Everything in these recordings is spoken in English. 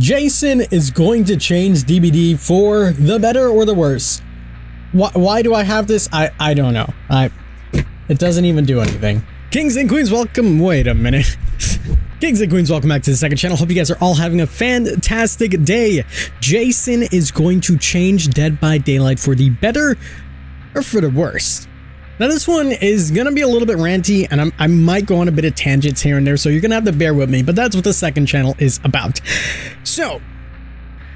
Jason is going to change DBD for the better or the worse. Why do I have this? I don't know. It doesn't even do anything. Kings and queens, welcome. Wait a minute. Kings and queens, welcome back to the second channel. Hope you guys are all having a fantastic day. Jason is going to change Dead by Daylight for the better or for the worse. Now this one is going to be a little bit ranty, and I might go on a bit of tangents here and there, so you're going to have to bear with me, but that's what the second channel is about. So,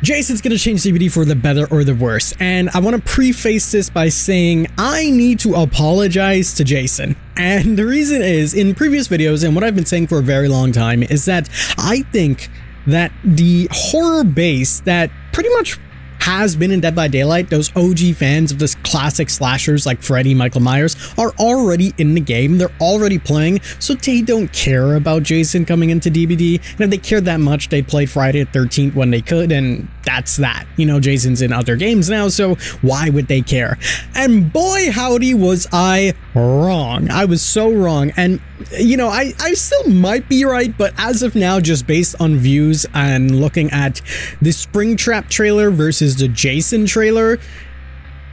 Jason's going to change DBD for the better or the worse, and I want to preface this by saying I need to apologize to Jason. And the reason is, in previous videos, and what I've been saying for a very long time, is that I think that the horror base that pretty much has been in Dead by Daylight, those OG fans of this classic slashers like Freddy, Michael Myers, are already in the game. They're already playing, so they don't care about Jason coming into DBD. And if they cared that much, they'd play Friday the 13th when they could, and that's that. You know, Jason's in other games now, so why would they care? And boy, howdy, was I wrong. I was so wrong. And you know, I still might be right, but as of now, just based on views and looking at the Springtrap trailer versus the Jason trailer,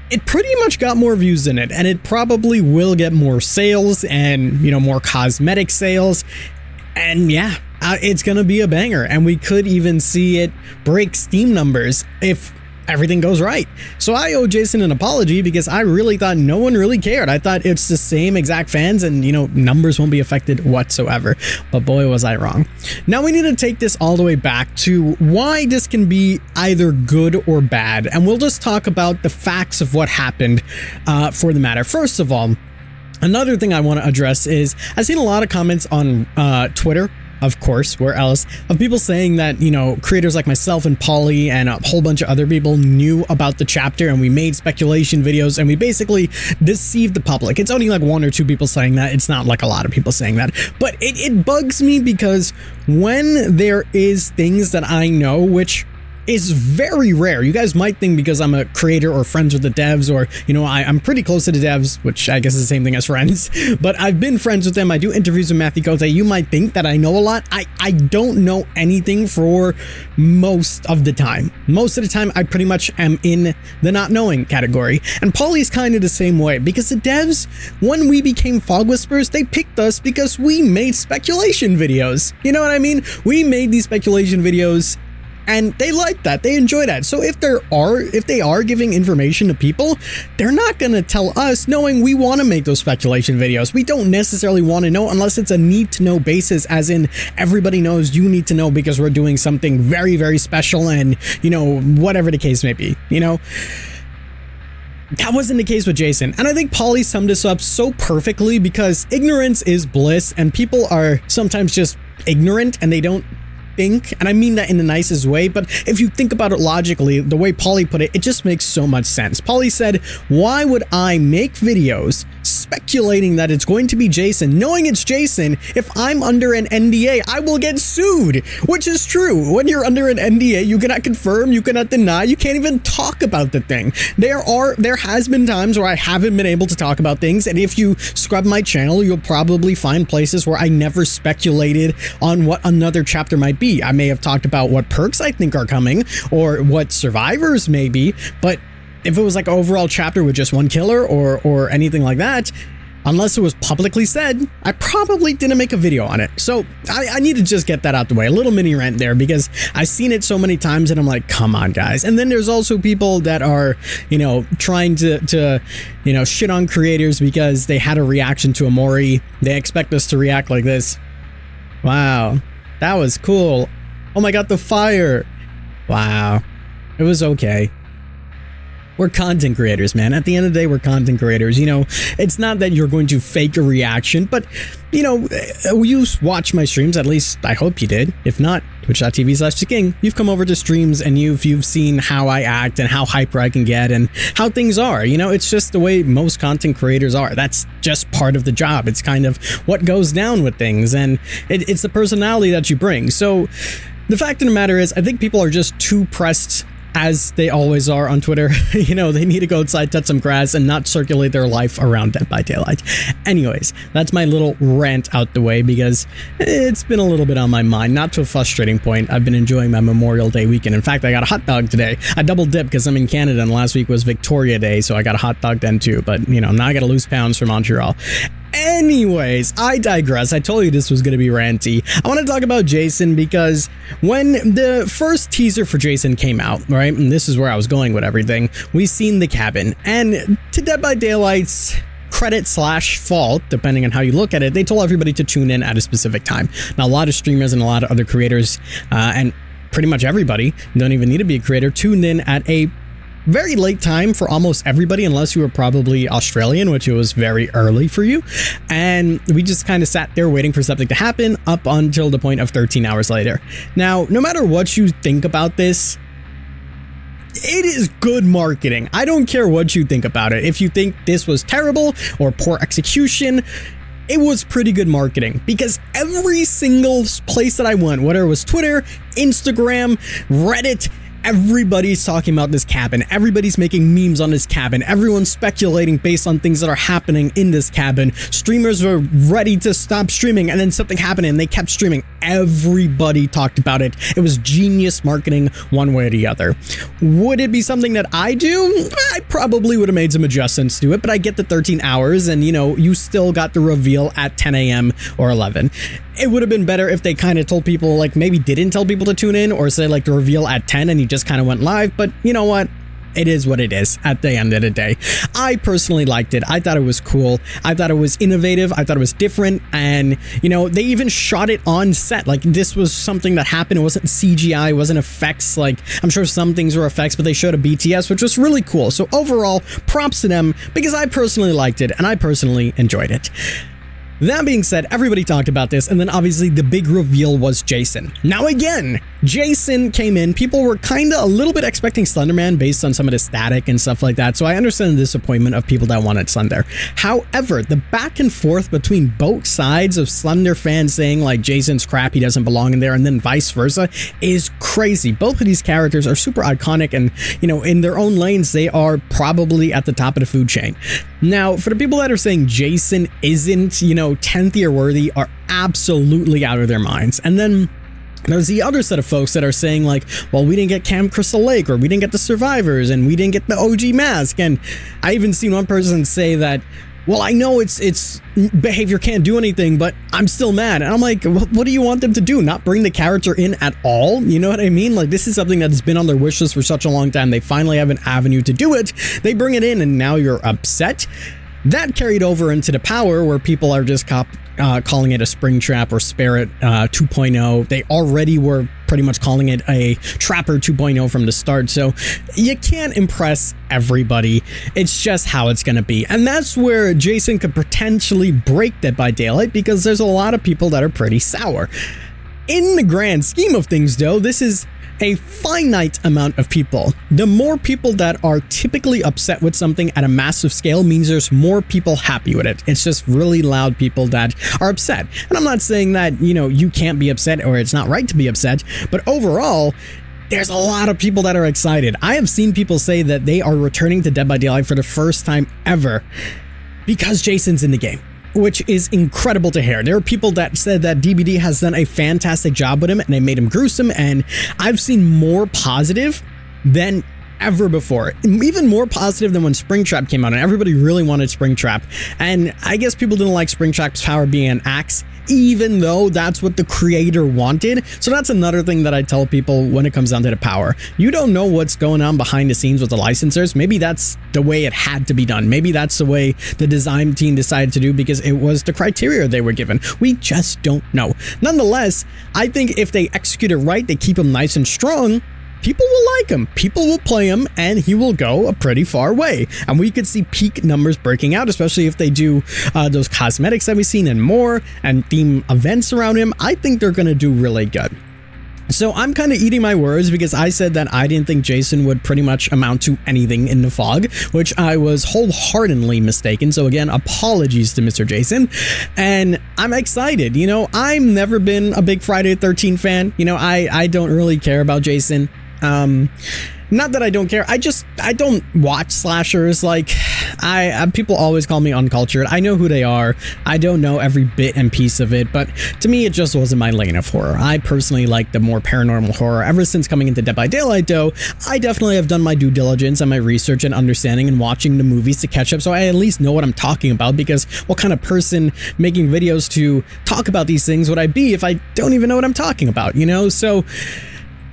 it pretty much got more views than it, and it probably will get more sales and, you know, more cosmetic sales. And yeah, it's gonna be a banger, and we could even see it break Steam numbers if everything goes right. So I owe Jason an apology, because I really thought no one really cared. I thought it's the same exact fans and, you know, numbers won't be affected whatsoever. But boy, was I wrong. Now we need to take this all the way back to why this can be either good or bad. And we'll just talk about the facts of what happened for the matter. First of all, another thing I want to address is I've seen a lot of comments on Twitter, of course, where else, of people saying that, you know, creators like myself and Polly and a whole bunch of other people knew about the chapter, and we made speculation videos, and we basically deceived the public. It's only like one or two people saying that. It's not like a lot of people saying that, but it bugs me, because when there is things that I know, which is very rare. You guys might think because I'm a creator or friends with the devs, or, you know, I'm pretty close to the devs, which I guess is the same thing as friends, but I've been friends with them. I do interviews with Matthew Cote. You might think that I know a lot. I don't know anything for most of the time. Most of the time, I pretty much am in the not knowing category. And Polly's kind of the same way, because the devs, when we became Fog Whisperers, they picked us because we made speculation videos. You know what I mean? We made these speculation videos, and they like that. They enjoy that. So if they are giving information to people, they're not going to tell us, knowing we want to make those speculation videos. We don't necessarily want to know unless it's a need to know basis, as in everybody knows you need to know because we're doing something very, very special, and, you know, whatever the case may be, you know. That wasn't the case with Jason. And I think Polly summed this up so perfectly, because ignorance is bliss, and people are sometimes just ignorant and they don't think, and I mean that in the nicest way, but if you think about it logically, the way Polly put it, it just makes so much sense. Polly said, why would I make videos speculating that it's going to be Jason, knowing it's Jason? If I'm under an NDA, I will get sued, which is true. When you're under an NDA, you cannot confirm, you cannot deny, you can't even talk about the thing. There has been times where I haven't been able to talk about things, and if you scrub my channel, you'll probably find places where I never speculated on what another chapter might be. I may have talked about what perks I think are coming, or what survivors may be, but if it was like an overall chapter with just one killer or anything like that, unless it was publicly said, I probably didn't make a video on it. So I need to just get that out the way. A little mini rant there, because I've seen it so many times and I'm like, come on, guys. And then there's also people that are, you know, trying to you know, shit on creators because they had a reaction to Amori. They expect us to react like this. Wow, that was cool. Oh my god, the fire. Wow, it was okay. We're content creators, man. At the end of the day, we're content creators. You know, it's not that you're going to fake a reaction, but, you know, you watch my streams, at least I hope you did. If not, twitch.tv/theking. You've come over to streams and you've seen how I act and how hyper I can get and how things are. You know, it's just the way most content creators are. That's just part of the job. It's kind of what goes down with things, and it's the personality that you bring. So the fact of the matter is, I think people are just too pressed as they always are on Twitter. You know, they need to go outside, touch some grass, and not circulate their life around Dead by Daylight. Anyways, that's my little rant out the way because it's been a little bit on my mind, not to a frustrating point. I've been enjoying my Memorial Day weekend. In fact, I got a hot dog today. I double dipped because I'm in Canada and last week was Victoria Day, so I got a hot dog then too. But, you know, now I got to lose pounds for Montreal. Anyways, I digress. I told you this was going to be ranty. I want to talk about Jason because when the first teaser for Jason came out, right, and this is where I was going with everything, we seen the cabin. And to Dead by Daylight's credit / fault, depending on how you look at it, they told everybody to tune in at a specific time. Now, a lot of streamers and a lot of other creators and pretty much everybody, don't even need to be a creator, tuned in at a very late time for almost everybody, unless you were probably Australian, which it was very early for you. And we just kind of sat there waiting for something to happen up until the point of 13 hours later. Now, no matter what you think about this, it is good marketing. I don't care what you think about it. If you think this was terrible or poor execution, it was pretty good marketing because every single place that I went, whether it was Twitter, Instagram, Reddit, everybody's talking about this cabin. Everybody's making memes on this cabin. Everyone's speculating based on things that are happening in this cabin. Streamers were ready to stop streaming and then something happened and they kept streaming. Everybody talked about it. It was genius marketing one way or the other. Would it be something that I do? I probably would have made some adjustments to it, but I get the 13 hours and, you know, you still got the reveal at 10 a.m. or 11. It would have been better if they kind of told people, like, maybe didn't tell people to tune in or say like the reveal at 10 and he just kind of went live. But you know what? It is what it is at the end of the day. I personally liked it. I thought it was cool. I thought it was innovative. I thought it was different. And, you know, they even shot it on set. Like, this was something that happened. It wasn't CGI. It wasn't effects. Like, I'm sure some things were effects, but they showed a BTS, which was really cool. So overall, props to them because I personally liked it and I personally enjoyed it. That being said, everybody talked about this, and then obviously the big reveal was Jason. Now again, Jason came in. People were kind of a little bit expecting Slenderman based on some of the static and stuff like that, so I understand the disappointment of people that wanted Slender. However, the back and forth between both sides of Slender fans saying like Jason's crap, he doesn't belong in there, and then vice versa is crazy. Both of these characters are super iconic, and, you know, in their own lanes, they are probably at the top of the food chain. Now, for the people that are saying Jason isn't, you know, 10th tier worthy are absolutely out of their minds. And then there's the other set of folks that are saying like, well, we didn't get Camp Crystal Lake, or we didn't get the Survivors, and we didn't get the OG mask. And I even seen one person say that, well, I know it's behavior can't do anything, but I'm still mad. And I'm like, what do you want them to do? Not bring the character in at all? You know what I mean? Like, this is something that has been on their wish list for such a long time. They finally have an avenue to do it. They bring it in and now you're upset. That carried over into the Power, where people are just calling it a Springtrap or Spirit 2.0. They already were pretty much calling it a Trapper 2.0 from the start. So you can't impress everybody. It's just how it's going to be. And that's where Jason could potentially break Dead by Daylight, because there's a lot of people that are pretty sour. In the grand scheme of things, though, this is a finite amount of people. The more people that are typically upset with something at a massive scale means there's more people happy with it. It's just really loud people that are upset. And I'm not saying that, you know, you can't be upset or it's not right to be upset, but overall, there's a lot of people that are excited. I have seen people say that they are returning to Dead by Daylight for the first time ever because Jason's in the game, which is incredible to hear. There are people that said that DBD has done a fantastic job with him and they made him gruesome, and I've seen more positive than ever before. Even more positive than when Springtrap came out, and everybody really wanted Springtrap. And I guess people didn't like Springtrap's power being an axe, even though that's what the creator wanted. So that's another thing that I tell people when it comes down to the Power. You don't know what's going on behind the scenes with the licensors. Maybe that's the way it had to be done. Maybe that's the way the design team decided to do because it was the criteria they were given. We just don't know. Nonetheless, I think if they execute it right, they keep them nice and strong, people will like him, people will play him, and he will go a pretty far way. And we could see peak numbers breaking out, especially if they do those cosmetics that we've seen and more, and theme events around him. I think they're going to do really good. So I'm kind of eating my words because I said that I didn't think Jason would pretty much amount to anything in the fog, which I was wholeheartedly mistaken. So again, apologies to Mr. Jason. And I'm excited. You know, I've never been a big Friday the 13th fan. You know, I don't really care about Jason. Not that I don't care. I don't watch slashers. Like, people always call me uncultured. I know who they are. I don't know every bit and piece of it, but to me, it just wasn't my lane of horror. I personally like the more paranormal horror. Ever since coming into Dead by Daylight, though, I definitely have done my due diligence and my research and understanding and watching the movies to catch up, so I at least know what I'm talking about, because what kind of person making videos to talk about these things would I be if I don't even know what I'm talking about, you know? So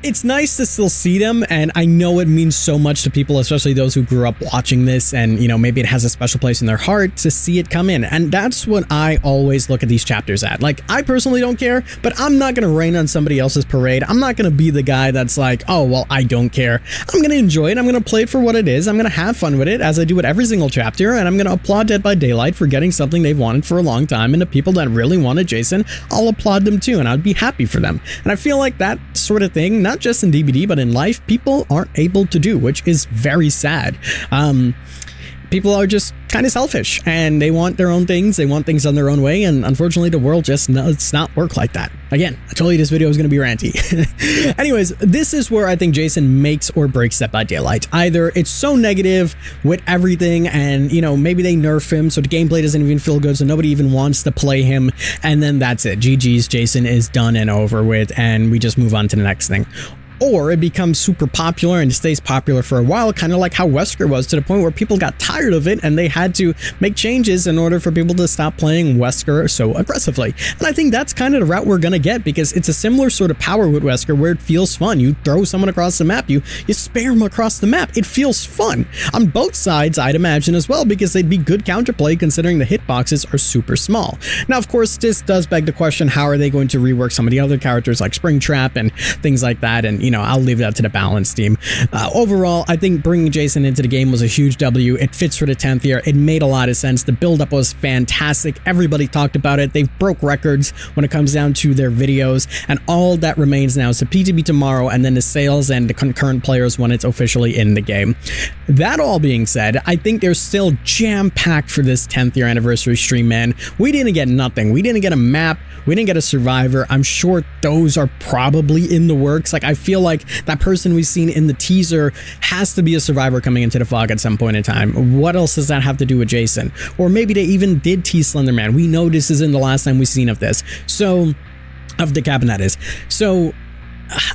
it's nice to still see them, and I know it means so much to people, especially those who grew up watching this, and, you know, maybe it has a special place in their heart to see it come in. And that's what I always look at these chapters at. Like, I personally don't care, but I'm not going to rain on somebody else's parade. I'm not going to be the guy that's like, oh, well, I don't care. I'm going to enjoy it. I'm going to play it for what it is. I'm going to have fun with it, as I do with every single chapter, and I'm going to applaud Dead by Daylight for getting something they've wanted for a long time, and the people that really wanted Jason, I'll applaud them too, and I'd be happy for them. And I feel like that sort of thing, not just in DBD, but in life, people aren't able to do, which is very sad. People are just kind of selfish, and they want their own things. They want things done their own way, and unfortunately, the world just does not work like that. Again, I told you this video was going to be ranty. Anyways, this is where I think Jason makes or breaks Dead by Daylight. Either it's so negative with everything, and, you know, maybe they nerf him, so the gameplay doesn't even feel good, so nobody even wants to play him, and then that's it. GG's, Jason is done and over with, and we just move on to the next thing. Or it becomes super popular and stays popular for a while, kind of like how Wesker was, to the point where people got tired of it and they had to make changes in order for people to stop playing Wesker so aggressively. And I think that's kind of the route we're going to get, because it's a similar sort of power with Wesker where it feels fun. You throw someone across the map, you spare them across the map. It feels fun on both sides, I'd imagine, as well, because they'd be good counterplay considering the hitboxes are super small. Now, of course, this does beg the question, how are they going to rework some of the other characters like Springtrap and things like that? And, you know, I'll leave that to the balance team. Overall, I think bringing Jason into the game was a huge W. It fits for the 10th year. It made a lot of sense. The build-up was fantastic. Everybody talked about it. They've broke records when it comes down to their videos, and all that remains now is the PTB tomorrow, and then the sales and the concurrent players when it's officially in the game. That all being said, I think they're still jam-packed for this 10th year anniversary stream, man. We didn't get nothing. We didn't get a map. We didn't get a survivor. I'm sure those are probably in the works. Like, I feel like that person we've seen in the teaser has to be a survivor coming into the fog at some point in time. What else does that have to do with Jason? Or maybe they even did tease Slenderman. We know this isn't the last time we've seen of this. So, of the cabin, that is. So,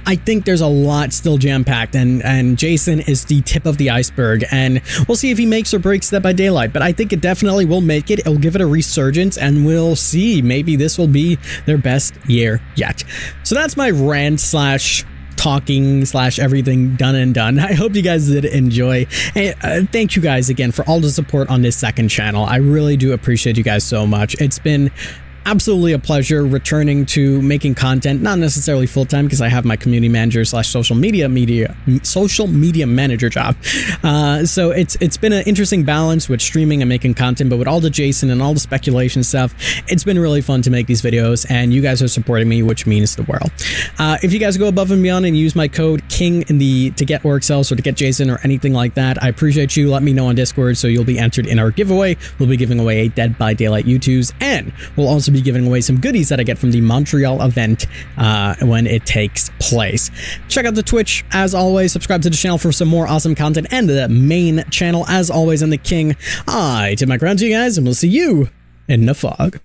I think there's a lot still jam-packed, and Jason is the tip of the iceberg, and we'll see if he makes or breaks Dead by Daylight, but I think it definitely will make it. It'll give it a resurgence, and we'll see. Maybe this will be their best year yet. So that's my rant slash talking slash everything done and done. I hope you guys did enjoy. And thank you guys again for all the support on this second channel. I really do appreciate you guys so much. It's been absolutely a pleasure returning to making content, not necessarily full-time because I have my community manager slash social media manager job. So it's been an interesting balance with streaming and making content, but with all the Jason and all the speculation stuff, it's been really fun to make these videos, and you guys are supporting me, which means the world. If you guys go above and beyond and use my code KING to get org cells or to get Jason or anything like that, I appreciate you. Let me know on Discord so you'll be entered in our giveaway. We'll be giving away a Dead by Daylight U2s, and we'll also be giving away some goodies that I get from the Montreal event when it takes place. Check out the Twitch as always. Subscribe to the channel for some more awesome content, and the main channel as always. I'm the King. I tip my crown to you guys, and we'll see you in the fog.